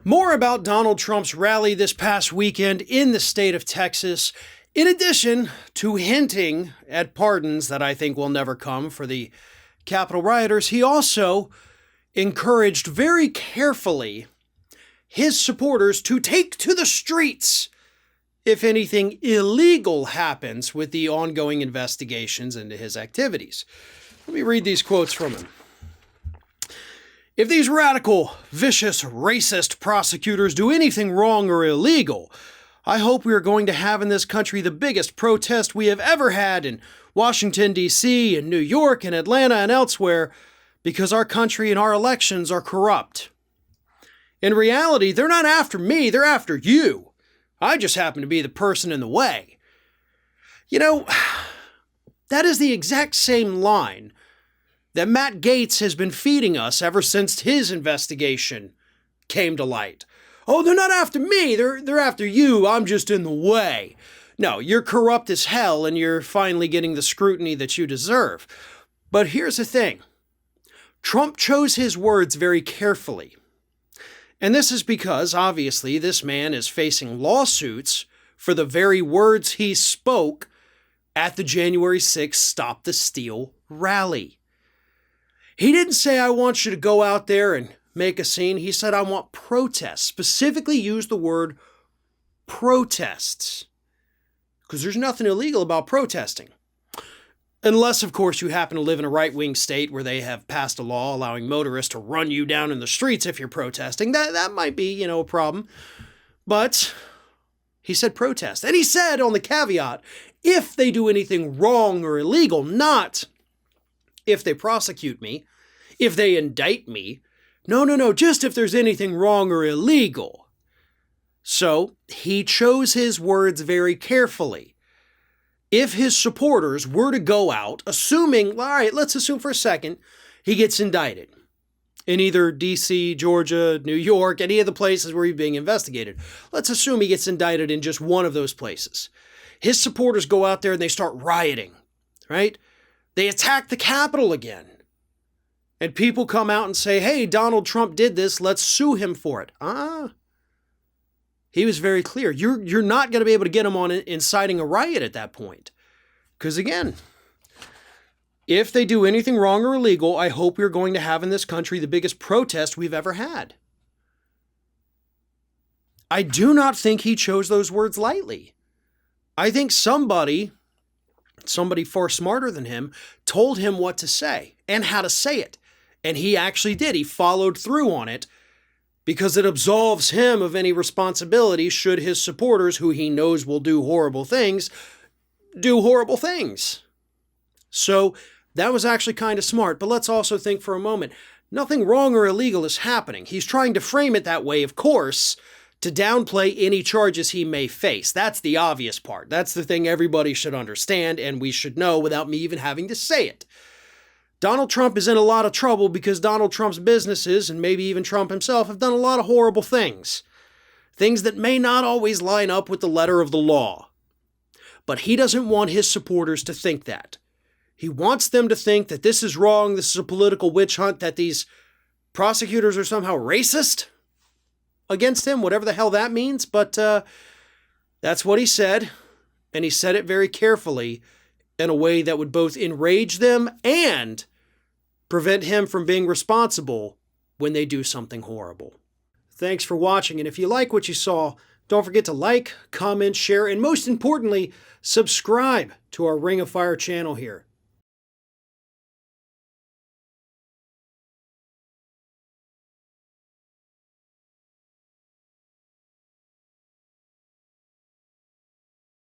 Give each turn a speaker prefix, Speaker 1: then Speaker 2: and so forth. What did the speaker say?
Speaker 1: More about Donald Trump's rally this past weekend in the state of Texas. In addition to hinting at pardons that I think will never come for the Capitol rioters, he also encouraged very carefully his supporters to take to the streets if anything illegal happens with the ongoing investigations into his activities. Let me read these quotes from him. If these radical, vicious, racist prosecutors do anything wrong or illegal, I hope we are going to have in this country the biggest protest we have ever had in Washington, D.C., and New York, and Atlanta, and elsewhere, because our country and our elections are corrupt. In reality, they're not after me, they're after you. I just happen to be the person in the way. You know, that is the exact same line that Matt Gaetz has been feeding us ever since his investigation came to light. Oh, they're not after me, they're after you, I'm just in the way. No, you're corrupt as hell and you're finally getting the scrutiny that you deserve. But here's the thing. Trump chose his words very carefully. And this is because, obviously, this man is facing lawsuits for the very words he spoke at the January 6th Stop the Steal rally. He didn't say, I want you to go out there and make a scene. He said, I want protests. Specifically used the word protests. Because there's nothing illegal about protesting. Unless, of course, you happen to live in a right-wing state where they have passed a law allowing motorists to run you down in the streets if you're protesting. That might be, a problem. But he said protest. And he said on the caveat, if they do anything wrong or illegal, not if they prosecute me, if they indict me. No, just if there's anything wrong or illegal. So he chose his words very carefully. If his supporters were to go out, assuming, all right, let's assume for a second, he gets indicted in either D.C., Georgia, New York, any of the places where he's being investigated. Let's assume he gets indicted in just one of those places. His supporters go out there and they start rioting, right? They attack the Capitol again. And people come out and say, hey, Donald Trump did this, let's sue him for it. He was very clear. You're not going to be able to get him on inciting a riot at that point. Because again, if they do anything wrong or illegal, I hope we're going to have in this country the biggest protest we've ever had. I do not think he chose those words lightly. I think somebody far smarter than him told him what to say and how to say it. And he actually did. He followed through on it. Because it absolves him of any responsibility should his supporters, who he knows will do horrible things, do horrible things. So that was actually kind of smart. But let's also think for a moment, nothing wrong or illegal is happening. He's trying to frame it that way, of course, to downplay any charges he may face. That's the obvious part. That's the thing everybody should understand and we should know without me even having to say it. Donald Trump is in a lot of trouble because Donald Trump's businesses, and maybe even Trump himself, have done a lot of horrible things. Things that may not always line up with the letter of the law. But he doesn't want his supporters to think that. He wants them to think that this is wrong, this is a political witch hunt, that these prosecutors are somehow racist against him, whatever the hell that means. But that's what he said, and he said it very carefully in a way that would both enrage them and prevent him from being responsible when they do something horrible. Thanks for watching, and if you like what you saw, don't forget to like, comment, share, and most importantly, subscribe to our Ring of Fire channel here.